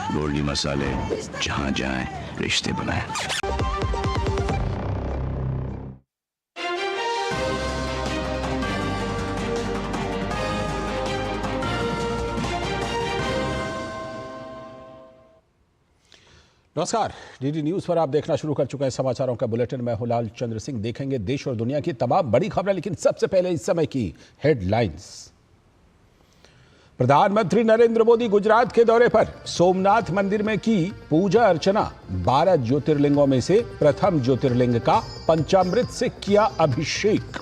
गोल्डी मसाले, जहां जाएं रिश्ते बनाएं। नमस्कार, डीडी न्यूज पर आप देखना शुरू कर चुके हैं समाचारों का बुलेटिन। मैं हूं लाल चंद्र सिंह। देखेंगे देश और दुनिया की तमाम बड़ी खबरें, लेकिन सबसे पहले इस समय की हेडलाइंस। प्रधानमंत्री नरेंद्र मोदी गुजरात के दौरे पर सोमनाथ मंदिर में की पूजा अर्चना। 12 ज्योतिर्लिंगों में से प्रथम ज्योतिर्लिंग का पंचामृत से किया अभिषेक।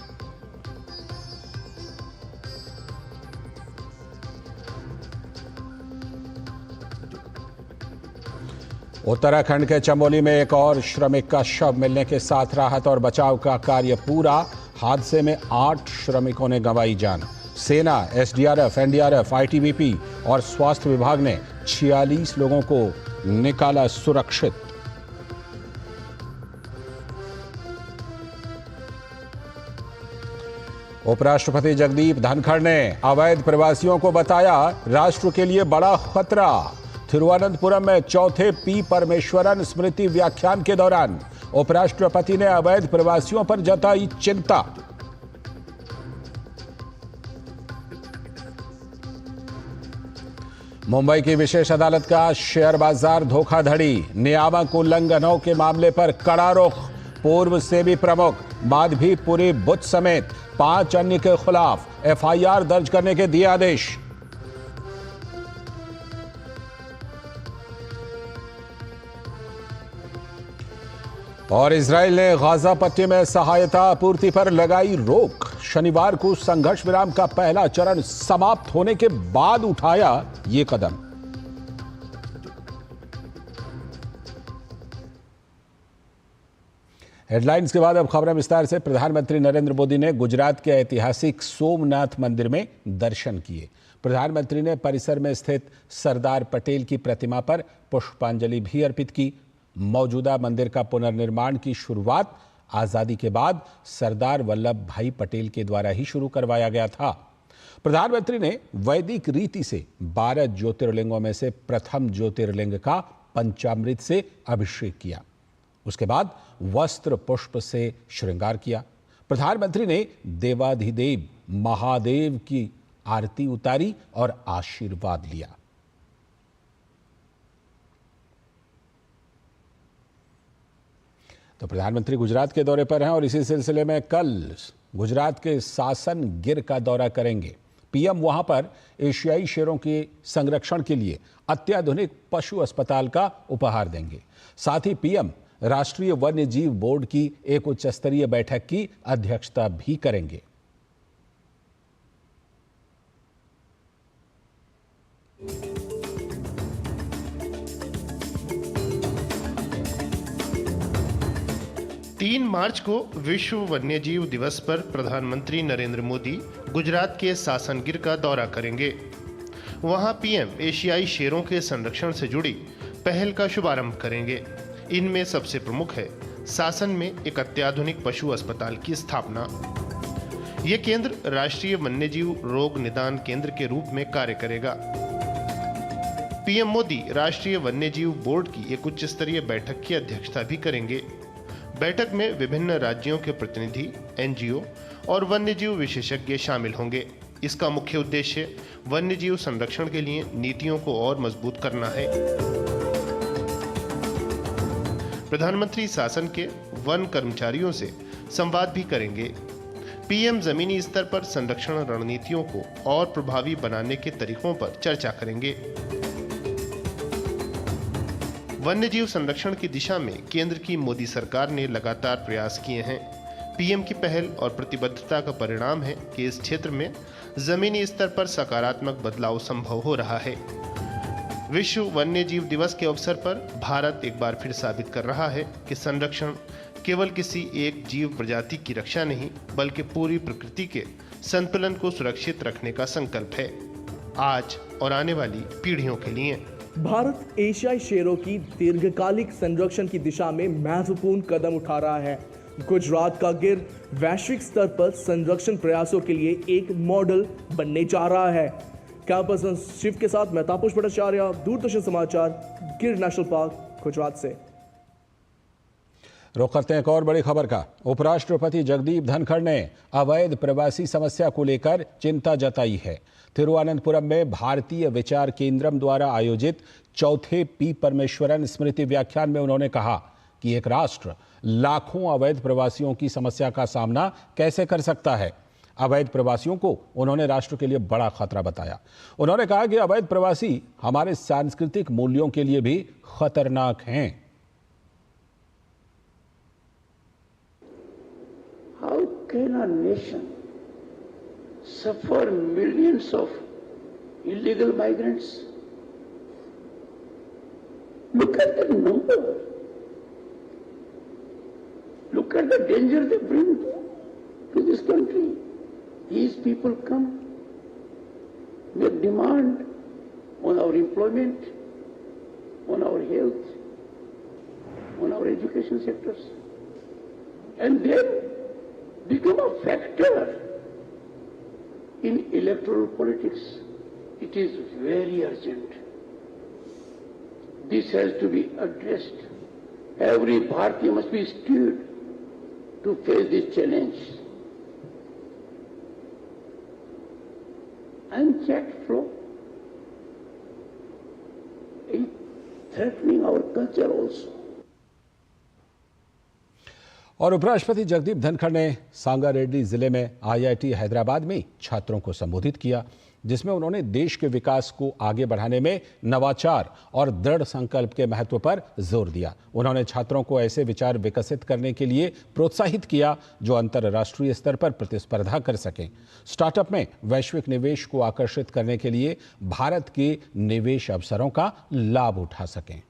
उत्तराखंड के चमोली में एक और श्रमिक का शव मिलने के साथ राहत और बचाव का कार्य पूरा। हादसे में 8 श्रमिकों ने गंवाई जान। सेना, एसडीआरएफ, एनडीआरएफ, आईटीबीपी और स्वास्थ्य विभाग ने 46 लोगों को निकाला सुरक्षित। उपराष्ट्रपति जगदीप धनखड़ ने अवैध प्रवासियों को बताया राष्ट्र के लिए बड़ा खतरा। थिरुवनंतपुरम में चौथे पी परमेश्वरन स्मृति व्याख्यान के दौरान उपराष्ट्रपति ने अवैध प्रवासियों पर जताई चिंता। मुंबई की विशेष अदालत का शेयर बाजार धोखाधड़ी, नियामक उल्लंघनों के मामले पर कड़ा रुख। पूर्व सेबी प्रमुख माधवीपुरी बुच समेत 5 अन्य के खिलाफ एफआईआर दर्ज करने के दिए आदेश। और इजराइल ने गाजा पट्टी में सहायता आपूर्ति पर लगाई रोक। शनिवार को संघर्ष विराम का पहला चरण समाप्त होने के बाद उठाया ये कदम। हेडलाइंस के बाद अब खबरें विस्तार से। प्रधानमंत्री नरेंद्र मोदी ने गुजरात के ऐतिहासिक सोमनाथ मंदिर में दर्शन किए। प्रधानमंत्री ने परिसर में स्थित सरदार पटेल की प्रतिमा पर पुष्पांजलि भी अर्पित की। मौजूदा मंदिर का पुनर्निर्माण की शुरुआत आजादी के बाद सरदार वल्लभ भाई पटेल के द्वारा ही शुरू करवाया गया था। प्रधानमंत्री ने वैदिक रीति से 12 ज्योतिर्लिंगों में से प्रथम ज्योतिर्लिंग का पंचामृत से अभिषेक किया। उसके बाद वस्त्र पुष्प से श्रृंगार किया। प्रधानमंत्री ने देवाधिदेव महादेव की आरती उतारी और आशीर्वाद लिया। तो प्रधानमंत्री गुजरात के दौरे पर हैं और इसी सिलसिले में कल गुजरात के सासन गिर का दौरा करेंगे। पीएम वहां पर एशियाई शेरों के संरक्षण के लिए अत्याधुनिक पशु अस्पताल का उपहार देंगे। साथ ही पीएम राष्ट्रीय वन्य जीव बोर्ड की एक उच्च स्तरीय बैठक की अध्यक्षता भी करेंगे। तीन मार्च को विश्व वन्यजीव दिवस पर प्रधानमंत्री नरेंद्र मोदी गुजरात के सासन गिर का दौरा करेंगे। वहां पीएम एशियाई शेरों के संरक्षण से जुड़ी पहल का शुभारंभ करेंगे। इनमें सबसे प्रमुख है सासन में एक अत्याधुनिक पशु अस्पताल की स्थापना। यह केंद्र राष्ट्रीय वन्यजीव रोग निदान केंद्र के रूप में कार्य करेगा। पीएम मोदी राष्ट्रीय वन्यजीव बोर्ड की एक उच्च स्तरीय बैठक की अध्यक्षता भी करेंगे। बैठक में विभिन्न राज्यों के प्रतिनिधि, एनजीओ और वन्यजीव विशेषज्ञ शामिल होंगे। इसका मुख्य उद्देश्य वन्यजीव संरक्षण के लिए नीतियों को और मजबूत करना है। प्रधानमंत्री शासन के वन कर्मचारियों से संवाद भी करेंगे। पीएम जमीनी स्तर पर संरक्षण रणनीतियों को और प्रभावी बनाने के तरीकों पर चर्चा करेंगे। वन्यजीव संरक्षण की दिशा में केंद्र की मोदी सरकार ने लगातार प्रयास किए हैं। पीएम की पहल और प्रतिबद्धता का परिणाम है कि इस क्षेत्र में जमीनी स्तर पर सकारात्मक बदलाव संभव हो रहा है। विश्व वन्यजीव दिवस के अवसर पर भारत एक बार फिर साबित कर रहा है कि संरक्षण केवल किसी एक जीव प्रजाति की रक्षा नहीं, बल्कि पूरी प्रकृति के संतुलन को सुरक्षित रखने का संकल्प है, आज और आने वाली पीढ़ियों के लिए। भारत एशियाई शेरों की दीर्घकालिक संरक्षण की दिशा में महत्वपूर्ण कदम उठा रहा है। गुजरात का गिर वैश्विक स्तर पर संरक्षण प्रयासों के लिए एक मॉडल बनने जा रहा है। कैमरा पर्सन शिव के साथ मैं तापस भट्टाचार्य, दूरदर्शन समाचार, गिर नेशनल पार्क, गुजरात से। रुख करते हैं एक और बड़ी खबर का। उपराष्ट्रपति जगदीप धनखड़ ने अवैध प्रवासी समस्या को लेकर चिंता जताई है। तिरुवनंतपुरम में भारतीय विचार केंद्रम द्वारा आयोजित चौथे पी परमेश्वरन स्मृति व्याख्यान में उन्होंने कहा कि एक राष्ट्र लाखों अवैध प्रवासियों की समस्या का सामना कैसे कर सकता है। अवैध प्रवासियों को उन्होंने राष्ट्र के लिए बड़ा खतरा बताया। उन्होंने कहा कि अवैध प्रवासी हमारे सांस्कृतिक मूल्यों के लिए भी खतरनाक हैं। How can a nation suffer millions of illegal migrants? Look at the number. Look at the danger they bring to this country. These people come, make demand on our employment, on our health, on our education sectors, and then become a factor in electoral politics. It is very urgent. This has to be addressed. Every Bharatiya must be stirred to face this challenge. Unchecked flow is threatening our culture also. और उपराष्ट्रपति जगदीप धनखड़ ने सांगारेड्डी जिले में IIT Hyderabad में छात्रों को संबोधित किया, जिसमें उन्होंने देश के विकास को आगे बढ़ाने में नवाचार और दृढ़ संकल्प के महत्व पर जोर दिया। उन्होंने छात्रों को ऐसे विचार विकसित करने के लिए प्रोत्साहित किया जो अंतर्राष्ट्रीय स्तर पर प्रतिस्पर्धा कर सकें, स्टार्टअप में वैश्विक निवेश को आकर्षित करने के लिए भारत के निवेश अवसरों का लाभ उठा सकें।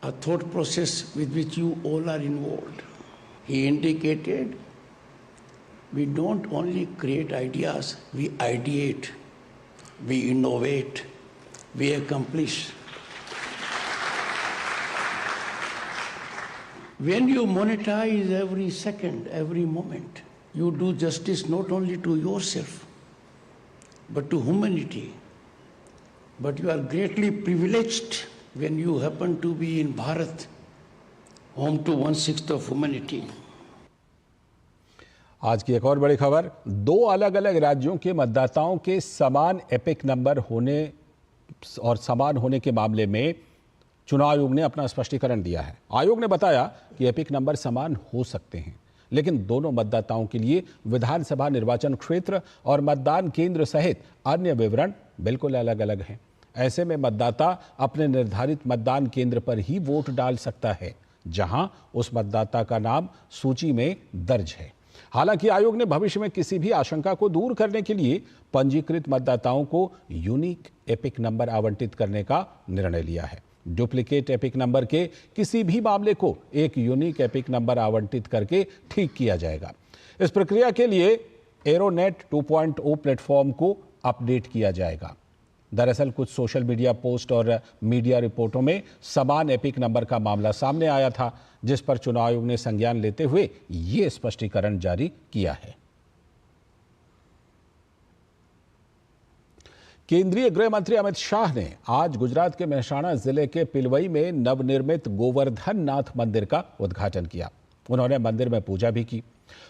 A thought process with which you all are involved. He indicated we don't only create ideas, we ideate, we innovate, we accomplish. When you monetize every second, every moment, you do justice not only to yourself, but to humanity. But you are greatly privileged when you happen to be in Bharat, home to 1/6 of humanity. आज की एक और बड़ी खबर। दो अलग अलग राज्यों के मतदाताओं के समान एपिक नंबर होने और समान होने के मामले में चुनाव आयोग ने अपना स्पष्टीकरण दिया है। आयोग ने बताया कि एपिक नंबर समान हो सकते हैं, लेकिन दोनों मतदाताओं के लिए विधानसभा निर्वाचन क्षेत्र और मतदान केंद्र सहित अन्य विवरण बिल्कुल अलग अलग हैं। ऐसे में मतदाता अपने निर्धारित मतदान केंद्र पर ही वोट डाल सकता है, जहां उस मतदाता का नाम सूची में दर्ज है। हालांकि आयोग ने भविष्य में किसी भी आशंका को दूर करने के लिए पंजीकृत मतदाताओं को यूनिक एपिक नंबर आवंटित करने का निर्णय लिया है। डुप्लीकेट एपिक नंबर के किसी भी मामले को एक यूनिक एपिक नंबर आवंटित करके ठीक किया जाएगा। इस प्रक्रिया के लिए एरोनेट 2.0 प्लेटफॉर्म को अपडेट किया जाएगा। दरअसल कुछ सोशल मीडिया पोस्ट और मीडिया रिपोर्टों में समान एपिक नंबर का मामला सामने आया था, जिस पर चुनाव आयोग ने संज्ञान लेते हुए ये स्पष्टीकरण जारी किया है। केंद्रीय गृह मंत्री अमित शाह ने आज गुजरात के मेहसाणा जिले के पिलवई में नवनिर्मित गोवर्धन नाथ मंदिर का उद्घाटन किया। उन्होंने मंदिर में पूजा भी की।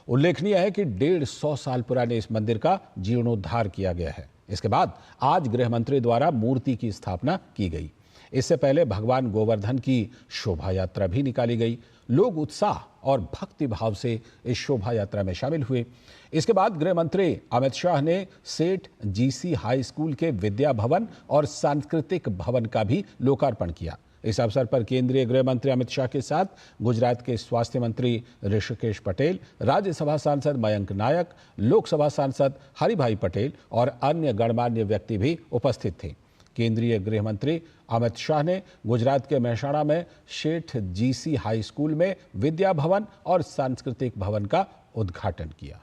उल्लेखनीय है कि 150 साल पुराने इस मंदिर का जीर्णोद्धार किया गया है। इसके बाद आज गृह मंत्री द्वारा मूर्ति की स्थापना की गई। इससे पहले भगवान गोवर्धन की शोभा यात्रा भी निकाली गई। लोग उत्साह और भक्ति भाव से इस शोभा यात्रा में शामिल हुए। इसके बाद गृह मंत्री अमित शाह ने सेठ GC हाई स्कूल के विद्या भवन और सांस्कृतिक भवन का भी लोकार्पण किया। इस अवसर पर केंद्रीय गृह मंत्री अमित शाह के साथ गुजरात के स्वास्थ्य मंत्री ऋषिकेश पटेल, राज्यसभा सांसद मयंक नायक, लोकसभा सांसद हरिभाई पटेल और अन्य गणमान्य व्यक्ति भी उपस्थित थे। केंद्रीय गृह मंत्री अमित शाह ने गुजरात के मेहसाणा में सेठ GC हाई स्कूल में विद्या भवन और सांस्कृतिक भवन का उद्घाटन किया।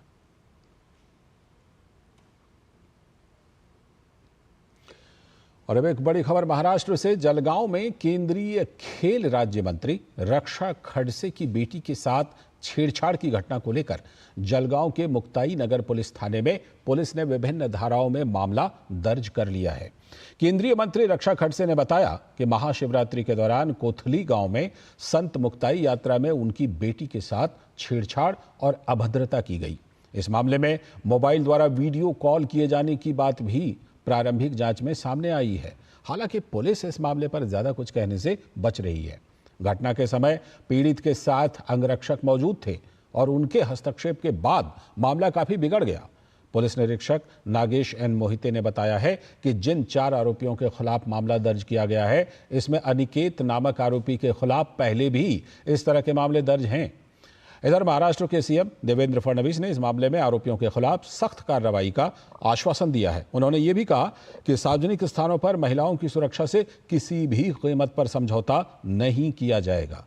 और अब एक बड़ी खबर महाराष्ट्र से। जलगांव में केंद्रीय खेल राज्य मंत्री रक्षा खडसे की बेटी के साथ छेड़छाड़ की घटना को लेकर जलगांव के मुक्ताई नगर पुलिस थाने में पुलिस ने विभिन्न धाराओं में मामला दर्ज कर लिया है। केंद्रीय मंत्री रक्षा खडसे ने बताया कि महाशिवरात्रि के दौरान कोथली गांव में संत मुक्ताई यात्रा में उनकी बेटी के साथ छेड़छाड़ और अभद्रता की गई। इस मामले में मोबाइल द्वारा वीडियो कॉल किए जाने की बात भी प्रारंभिक जांच में सामने आई है। हालांकि पुलिस इस मामले पर ज्यादा कुछ कहने से बच रही है। घटना के समय पीड़ित के साथ अंगरक्षक मौजूद थे और उनके हस्तक्षेप के बाद मामला काफी बिगड़ गया। पुलिस निरीक्षक नागेश एन मोहिते ने बताया है कि जिन 4 आरोपियों के खिलाफ मामला दर्ज किया गया है, इसमें अनिकेत नामक आरोपी के खिलाफ पहले भी इस तरह के मामले दर्ज हैं। इधर महाराष्ट्र के सीएम देवेंद्र फडणवीस ने इस मामले में आरोपियों के खिलाफ सख्त कार्रवाई का आश्वासन दिया है। उन्होंने ये भी कहा कि सार्वजनिक स्थानों पर महिलाओं की सुरक्षा से किसी भी कीमत पर समझौता नहीं किया जाएगा।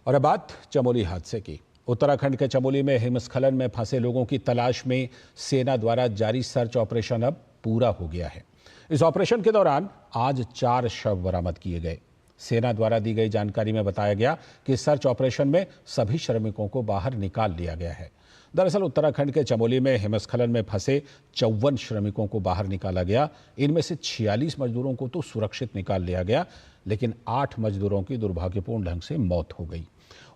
और अब बात चमोली हादसे की। उत्तराखंड के चमोली में हिमस्खलन में फंसे लोगों की तलाश में सेना द्वारा जारी सर्च ऑपरेशन अब पूरा हो गया है। इस ऑपरेशन के दौरान आज 4 शव बरामद किए गए। सेना द्वारा दी गई जानकारी में बताया गया कि सर्च ऑपरेशन में सभी श्रमिकों को बाहर निकाल लिया गया है। दरअसल उत्तराखंड के चमोली में हिमस्खलन में फंसे 54 श्रमिकों को बाहर निकाला गया। इनमें से 46 मजदूरों को तो सुरक्षित निकाल लिया गया, लेकिन 8 मजदूरों की दुर्भाग्यपूर्ण ढंग से मौत हो गई।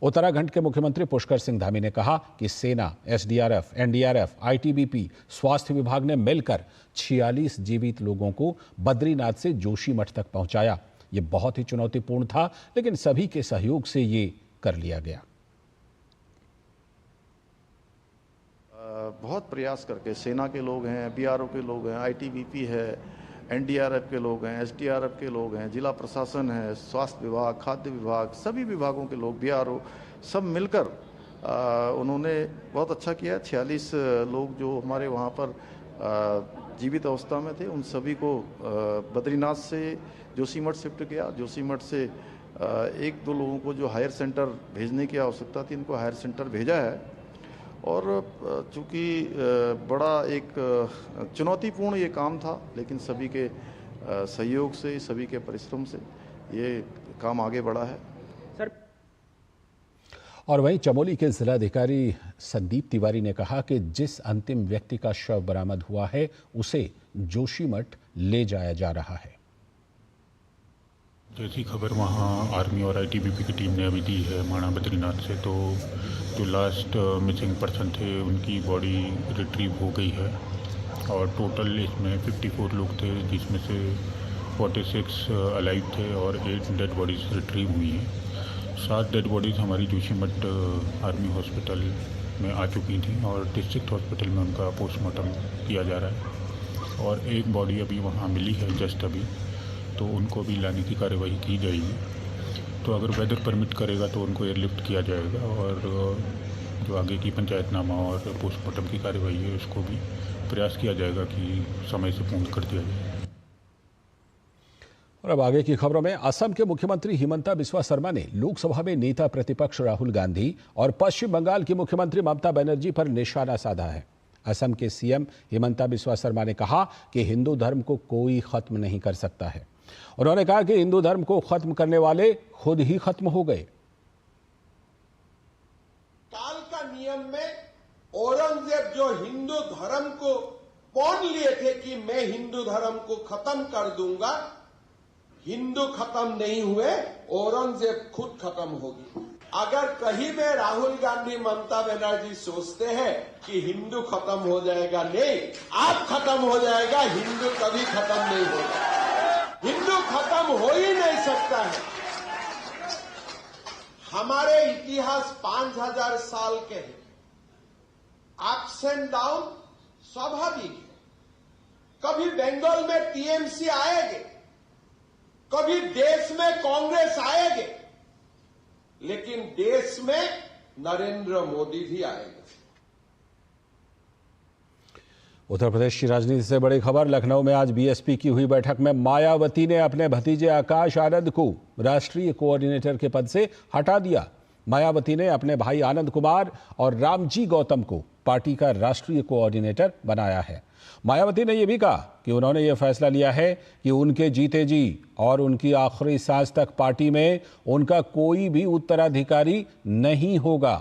उत्तराखंड के मुख्यमंत्री पुष्कर सिंह धामी ने कहा कि सेना, एसडीआरएफ, एनडीआरएफ, आईटीबीपी, स्वास्थ्य विभाग ने मिलकर 46 जीवित लोगों को बद्रीनाथ से जोशीमठ तक पहुंचाया। ये बहुत ही चुनौतीपूर्ण था, लेकिन सभी के सहयोग से ये कर लिया गया। बहुत प्रयास करके सेना के लोग हैं, बीआरओ के लोग हैं, आईटीबीपी है, एनडीआरएफ के लोग हैं, एसडीआरएफ के लोग हैं, जिला प्रशासन है, स्वास्थ्य विभाग, खाद्य विभाग, सभी विभागों के लोग, बीआरओ, सब मिलकर उन्होंने बहुत अच्छा किया। 46 लोग जो हमारे वहाँ पर जीवित अवस्था में थे, उन सभी को बद्रीनाथ से जोशीमठ शिफ्ट किया। जोशीमठ से 1-2 लोगों को जो हायर सेंटर भेजने की आवश्यकता थी, इनको हायर सेंटर भेजा है। और चूँकि बड़ा एक चुनौतीपूर्ण ये काम था, लेकिन सभी के सहयोग से, सभी के परिश्रम से ये काम आगे बढ़ा है। सर, और वहीं चमोली के जिलाधिकारी संदीप तिवारी ने कहा कि जिस अंतिम व्यक्ति का शव बरामद हुआ है, उसे जोशीमठ ले जाया जा रहा है। जैसी खबर वहाँ आर्मी और आईटीबीपी की टीम ने अभी दी है माणा बद्रीनाथ से, तो जो लास्ट मिसिंग पर्सन थे उनकी बॉडी रिट्रीव हो गई है। और टोटल इसमें 54 लोग थे, जिसमें से 46 अलाइव थे और 8 डेड बॉडीज़ रिट्रीव हुई हैं। 7 डेड बॉडीज़ हमारी जोशीमठ आर्मी हॉस्पिटल में आ चुकी थी और डिस्ट्रिक्ट हॉस्पिटल में उनका पोस्टमार्टम किया जा रहा है। और एक बॉडी अभी वहाँ मिली है जस्ट अभी, तो उनको भी लाने की कार्यवाही की जाएगी। तो अगर वेदर परमिट करेगा तो उनको एयरलिफ्ट किया जाएगा और जो आगे की पंचायतनामा और पोस्टमार्टम की कार्यवाही है उसको भी प्रयास किया जाएगा कि समय से पूर्ण कर दिया जाए। और अब आगे की खबरों में, असम के मुख्यमंत्री हिमंता बिस्वा शर्मा ने लोकसभा में नेता प्रतिपक्ष राहुल गांधी और पश्चिम बंगाल की मुख्यमंत्री ममता बनर्जी पर निशाना साधा है। असम के सीएम हिमंता बिस्वा शर्मा ने कहा कि हिंदू धर्म को कोई खत्म नहीं कर सकता है। उन्होंने कहा कि हिंदू धर्म को खत्म करने वाले खुद ही खत्म हो गए। काल का नियम में औरंगजेब जो हिंदू धर्म को पौन लिए थे कि मैं हिंदू धर्म को खत्म कर दूंगा, हिंदू खत्म नहीं हुए, औरंगजेब खुद खत्म होगी। अगर कहीं में राहुल गांधी, ममता बनर्जी सोचते हैं कि हिंदू खत्म हो जाएगा, नहीं, आप खत्म हो जाएगा, हिंदू कभी खत्म नहीं होगा। हिंदू खत्म हो ही नहीं सकता है। हमारे इतिहास 5000 साल के हैं। अप्स एंड डाउन स्वाभाविक है। कभी बंगाल में टीएमसी आएंगे, कभी देश में कांग्रेस आएंगे, लेकिन देश में नरेंद्र मोदी भी आएंगे। उत्तर प्रदेश की राजनीति से बड़ी खबर, लखनऊ में आज बीएसपी की हुई बैठक में मायावती ने अपने भतीजे आकाश आनंद को राष्ट्रीय कोऑर्डिनेटर के पद से हटा दिया। मायावती ने अपने भाई आनंद कुमार और रामजी गौतम को पार्टी का राष्ट्रीय कोऑर्डिनेटर बनाया है। मायावती ने यह भी कहा कि उन्होंने यह फैसला लिया है कि उनके जीते जी और उनकी आखिरी सांस तक पार्टी में उनका कोई भी उत्तराधिकारी नहीं होगा।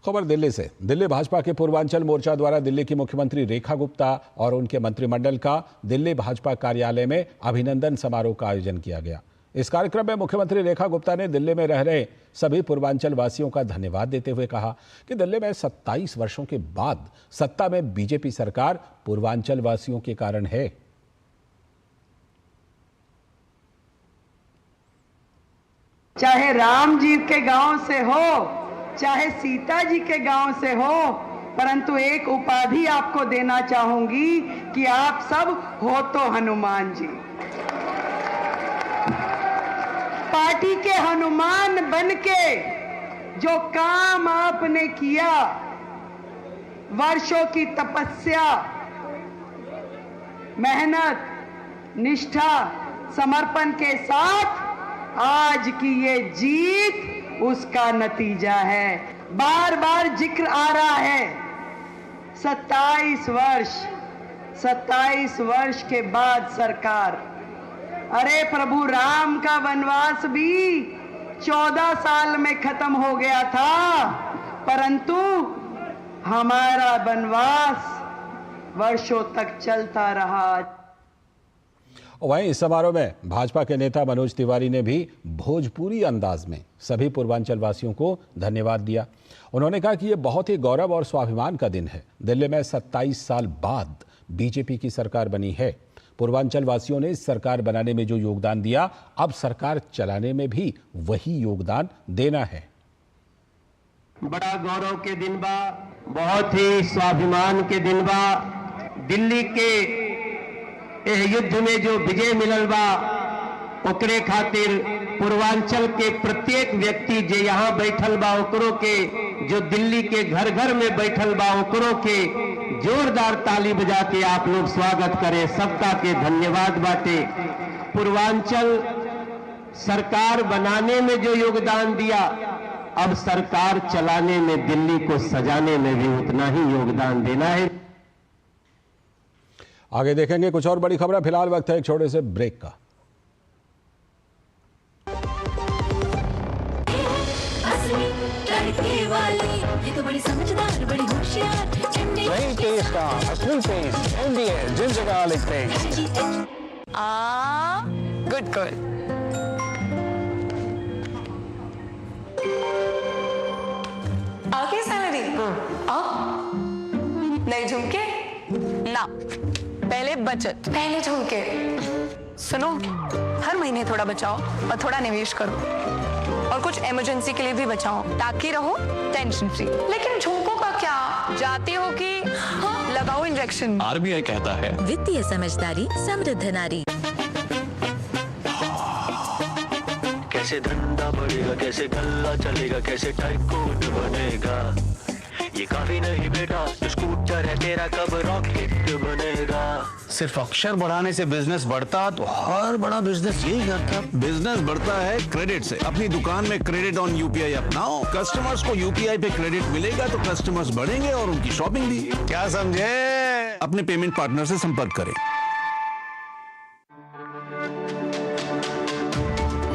खबर दिल्ली से। दिल्ली भाजपा के पूर्वांचल मोर्चा द्वारा दिल्ली की मुख्यमंत्री रेखा गुप्ता और उनके मंत्रिमंडल का दिल्ली भाजपा कार्यालय में अभिनंदन समारोह का आयोजन किया गया। इस कार्यक्रम में मुख्यमंत्री रेखा गुप्ता ने दिल्ली में रह रहे सभी पूर्वांचल वासियों का धन्यवाद देते हुए कहा कि दिल्ली में 27 वर्षों के बाद सत्ता में बीजेपी सरकार पूर्वांचल वासियों के कारण है। चाहे राम जी के गांव से हो, चाहे सीता जी के गांव से हो, परंतु एक उपाधि आपको देना चाहूंगी कि आप सब हो तो हनुमान जी। पार्टी के हनुमान बनके जो काम आपने किया, वर्षों की तपस्या, मेहनत, निष्ठा, समर्पण के साथ आज की ये जीत उसका नतीजा है। बार बार जिक्र आ रहा है 27 वर्ष के बाद सरकार। अरे प्रभु राम का वनवास भी 14 साल में खत्म हो गया था, परंतु हमारा वनवास वर्षों तक चलता रहा। वहीं इस समारोह में भाजपा के नेता मनोज तिवारी ने भी भोजपुरी अंदाज में सभी पूर्वांचल वासियों को धन्यवाद दिया। उन्होंने कहा कि यह बहुत ही गौरव और स्वाभिमान का दिन है। दिल्ली में 27 साल बाद बीजेपी की सरकार बनी है। पूर्वांचल वासियों ने इस सरकार बनाने में जो योगदान दिया, अब सरकार चलाने में भी वही योगदान देना है। बड़ा गौरव के दिन बा, बहुत ही स्वाभिमान के दिन बा। दिल्ली के युद्ध में जो विजय मिलल बा, ओकरे खातिर पूर्वांचल के प्रत्येक व्यक्ति जो यहाँ बैठल बा, ओकरों के जो दिल्ली के घर घर में बैठल बा, ओकरों के जोरदार ताली बजा के आप लोग स्वागत करें। सबका के धन्यवाद बाटे। पूर्वांचल सरकार बनाने में जो योगदान दिया, अब सरकार चलाने में, दिल्ली को सजाने में भी उतना ही योगदान देना है। आगे देखेंगे कुछ और बड़ी खबरें। फिलहाल वक्त है एक छोटे से ब्रेक का। ये तो बड़ी समझदार, बड़ी होशियार। Good good. आगे सैलरी नहीं झुमके ना, पहले बचत, पहले झुमके। सुनो, हर महीने थोड़ा बचाओ और थोड़ा निवेश करो, और कुछ इमरजेंसी के लिए भी बचाओ, ताकि रहो टेंशन फ्री। लेकिन झुमकों का क्या, जाती हो कि लगाओ इंजेक्शन। आरबीआई कहता है वित्तीय समझदारी समृद्ध नारी। कैसे धंधा बढ़ेगा, कैसे गल्ला चलेगा, कैसे टाइकून बनेगा, ये काफी नहीं बेटा, जो स्कूटर है तेरा कब रॉकेट बनेगा। सिर्फ अक्षर बढ़ाने से बिजनेस बढ़ता तो हर बड़ा बिजनेस यही करता। बिजनेस बढ़ता है क्रेडिट से। अपनी दुकान में क्रेडिट ऑन यूपीआई अपनाओ। कस्टमर्स को यूपीआई पे क्रेडिट मिलेगा तो कस्टमर्स बढ़ेंगे और उनकी शॉपिंग भी। क्या समझे? अपने पेमेंट पार्टनर से संपर्क करें।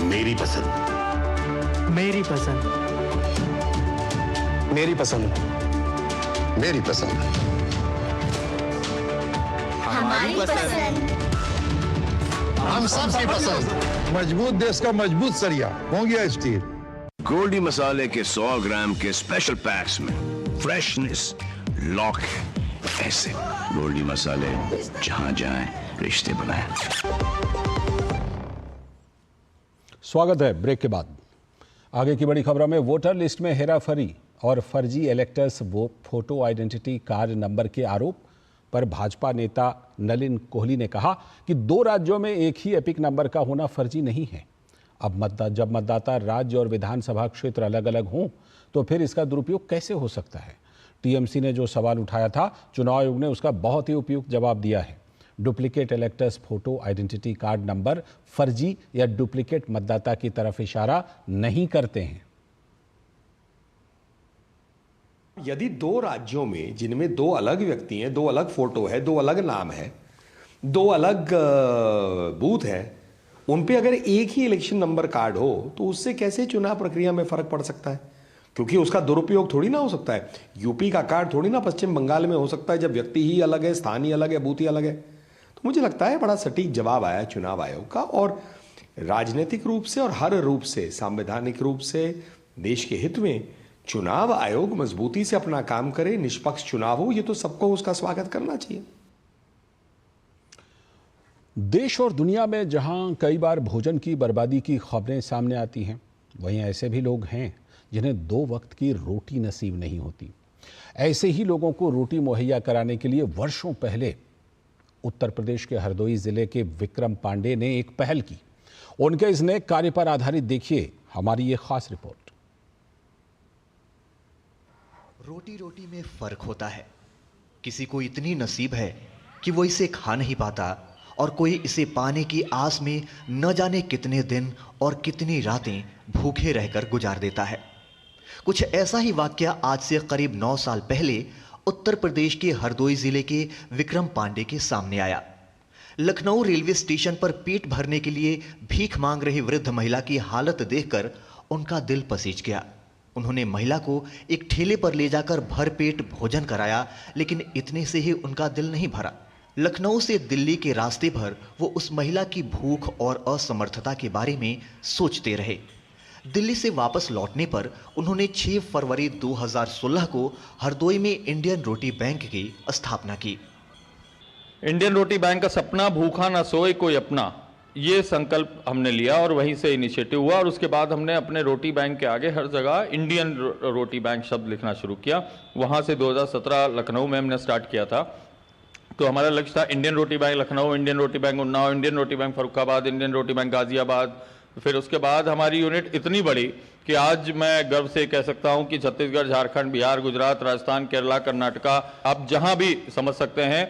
मेरी पसंद, मेरी पसंद, मेरी पसंद, मेरी पसंद, हमारी पसंद, हम सबकी पसंद। मजबूत देश का मजबूत सरिया हो गया स्टील। गोल्डी मसाले के 100 ग्राम के स्पेशल पैक्स में फ्रेशनेस लॉक है। ऐसे गोल्डी मसाले जहां जाएं रिश्ते बनाएं। स्वागत है ब्रेक के बाद। आगे की बड़ी खबरों में वोटर लिस्ट में हेराफेरी और फर्जी इलेक्टर्स वो फोटो आइडेंटिटी कार्ड नंबर के आरोप पर भाजपा नेता नलिन कोहली ने कहा कि 2 राज्यों में एक ही एपिक नंबर का होना फर्जी नहीं है। अब जब मतदाता राज्य और विधानसभा क्षेत्र अलग अलग हों तो फिर इसका दुरुपयोग कैसे हो सकता है। टीएमसी ने जो सवाल उठाया था, चुनाव आयोग ने उसका बहुत ही उपयुक्त जवाब दिया है। Duplicate electors photo, identity card number फर्जी या डुप्लीकेट मतदाता की तरफ इशारा नहीं करते हैं। यदि दो राज्यों में जिनमें दो अलग व्यक्ति हैं, दो अलग फोटो है, दो अलग नाम है, दो अलग बूथ है, उन पे अगर एक ही इलेक्शन नंबर कार्ड हो तो उससे कैसे चुनाव प्रक्रिया में फर्क पड़ सकता है? क्योंकि उसका दुरुपयोग थोड़ी ना हो सकता है। यूपी का कार्ड थोड़ी ना पश्चिम बंगाल में हो सकता है, जब व्यक्ति ही अलग है, स्थान ही अलग है, बूथ ही अलग है। तो मुझे लगता है बड़ा सटीक जवाब आया चुनाव आयोग का, और राजनीतिक रूप से और हर रूप से, संवैधानिक रूप से देश के हित में चुनाव आयोग मजबूती से अपना काम करे, निष्पक्ष चुनाव हो, ये तो सबको उसका स्वागत करना चाहिए। देश और दुनिया में जहां कई बार भोजन की बर्बादी की खबरें सामने आती हैं, वहीं ऐसे भी लोग हैं जिन्हें 2 वक्त की रोटी नसीब नहीं होती। ऐसे ही लोगों को रोटी मुहैया कराने के लिए वर्षों पहले उत्तर प्रदेश के हरदोई जिले के विक्रम पांडे ने एक पहल की। उनके इस नेक कार्य पर आधारित देखिए हमारी ये खास रिपोर्ट। रोटी रोटी में फर्क होता है। किसी को इतनी नसीब है कि वो इसे खा नहीं पाता, और कोई इसे पाने की आस में न जाने कितने दिन और कितनी रातें भूखे रहकर गुजार देता है। कुछ ऐसा ही वाकया आज से करीब 9 साल पहले उत्तर प्रदेश के हरदोई जिले के विक्रम पांडे के सामने आया। लखनऊ रेलवे स्टेशन पर पेट भरने के लिए भीख मांग रही वृद्ध महिला की हालत देखकर उनका दिल पसीज गया। उन्होंने महिला को एक ठेले पर ले जाकर भरपेट भोजन कराया, लेकिन इतने से ही उनका दिल नहीं भरा। लखनऊ से दिल्ली के रास्ते भर वो उस महिला की भूख और असमर्थता के बारे में सोचते रहे। दिल्ली से वापस लौटने पर उन्होंने 6 फरवरी 2016 को हरदोई में इंडियन रोटी बैंक की स्थापना की। इंडियन रोटी बैंक का सपना भूखा ना सोए कोई अपना, ये संकल्प हमने लिया और वहीं से इनिशिएटिव हुआ, और उसके बाद हमने अपने रोटी बैंक के आगे हर जगह इंडियन रोटी बैंक शब्द लिखना शुरू किया। वहाँ से 2017 लखनऊ में हमने स्टार्ट किया था। तो हमारा लक्ष्य था इंडियन रोटी बैंक लखनऊ, इंडियन रोटी बैंक उन्नाव, इंडियन रोटी बैंक फरुखाबाद, इंडियन रोटी बैंक गाजियाबाद। फिर उसके बाद हमारी यूनिट इतनी बड़ी कि आज मैं गर्व से कह सकता हूं कि छत्तीसगढ़, झारखंड, बिहार, गुजरात, राजस्थान, केरला, कर्नाटका, आप जहां भी समझ सकते हैं,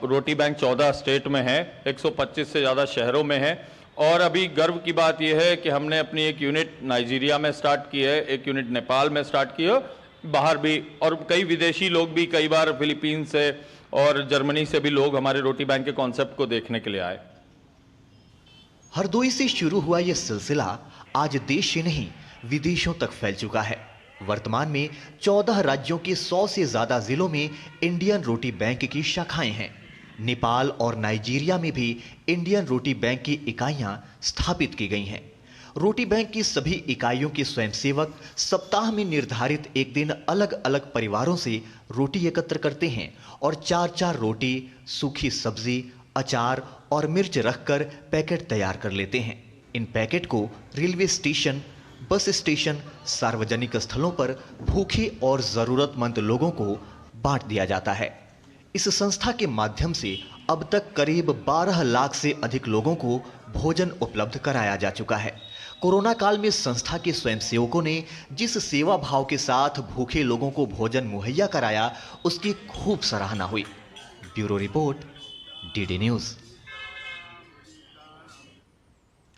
रोटी बैंक 14 स्टेट में है, 125 से ज़्यादा शहरों में है। और अभी गर्व की बात यह है कि हमने अपनी एक यूनिट नाइजीरिया में स्टार्ट की है, एक यूनिट नेपाल में स्टार्ट की है, बाहर भी, और कई विदेशी लोग भी, कई बार फिलीपींस से और जर्मनी से भी लोग हमारे रोटी बैंक के कॉन्सेप्ट को देखने के लिए आए। हरदोई से शुरू हुआ यह सिलसिला आज देश से नहीं विदेशों तक फैल चुका है। वर्तमान में 14 राज्यों के 100 से ज्यादा जिलों में इंडियन रोटी बैंक की शाखाएं हैं। नेपाल और नाइजीरिया में भी इंडियन रोटी बैंक की इकाइयां स्थापित की गई हैं। रोटी बैंक की सभी इकाइयों के स्वयंसेवक सप्ताह में निर्धारित एक दिन अलग अलग परिवारों से रोटी एकत्र करते हैं और 4-4 रोटी, सूखी सब्जी, अचार और मिर्च रखकर पैकेट तैयार कर लेते हैं। इन पैकेट को रेलवे स्टेशन, बस स्टेशन, सार्वजनिक स्थलों पर भूखे और जरूरतमंद लोगों को बांट दिया जाता है। इस संस्था के माध्यम से अब तक करीब 12 लाख से अधिक लोगों को भोजन उपलब्ध कराया जा चुका है। कोरोना काल में संस्था के स्वयंसेवकों ने जिस सेवा भाव के साथ भूखे लोगों को भोजन मुहैया कराया, उसकी खूब सराहना हुई। Bureau report, DD news.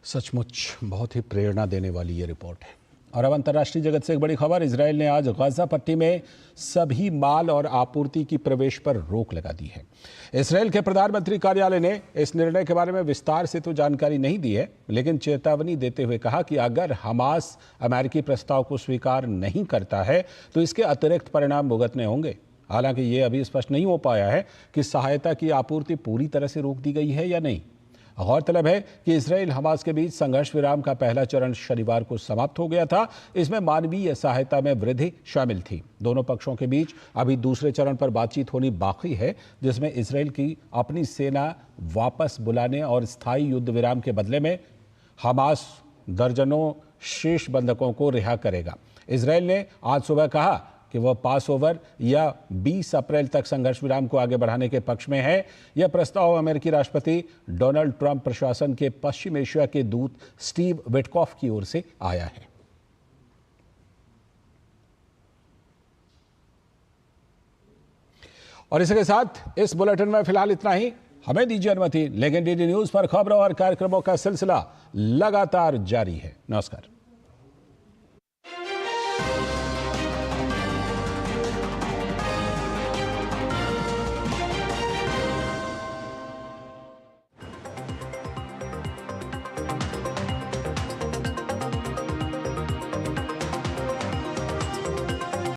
सचमुच बहुत ही प्रेरणा देने वाली ये रिपोर्ट है। और अब अंतर्राष्ट्रीय जगत से एक बड़ी खबर। इजराइल ने आज गाजा पट्टी में सभी माल और आपूर्ति की प्रवेश पर रोक लगा दी है। इजराइल के प्रधानमंत्री कार्यालय ने इस निर्णय के बारे में विस्तार से तो जानकारी नहीं दी है, लेकिन चेतावनी देते हुए कहा कि अगर हमास अमेरिकी प्रस्ताव को स्वीकार नहीं करता है तो इसके अतिरिक्त परिणाम भुगतने होंगे। हालांकि ये अभी स्पष्ट नहीं हो पाया है कि सहायता की आपूर्ति पूरी तरह से रोक दी गई है या नहीं। गौरतलब है कि इजराइल हमास के बीच संघर्ष विराम का पहला चरण शनिवार को समाप्त हो गया था। इसमें मानवीय सहायता में वृद्धि शामिल थी। दोनों पक्षों के बीच अभी दूसरे चरण पर बातचीत होनी बाकी है, जिसमें इजराइल की अपनी सेना वापस बुलाने और स्थायी युद्ध विराम के बदले में हमास दर्जनों शेष बंधकों को रिहा करेगा। इजराइल ने आज सुबह कहा कि वह पास ओवर या 20 अप्रैल तक संघर्ष विराम को आगे बढ़ाने के पक्ष में है। यह प्रस्ताव अमेरिकी राष्ट्रपति डोनाल्ड ट्रंप प्रशासन के पश्चिम एशिया के दूत स्टीव विटकॉफ की ओर से आया है। और इसी के साथ इस बुलेटिन में फिलहाल इतना ही। हमें दीजिए अनुमति। लेजेंडरी न्यूज पर खबरों और कार्यक्रमों का सिलसिला लगातार जारी है। नमस्कार।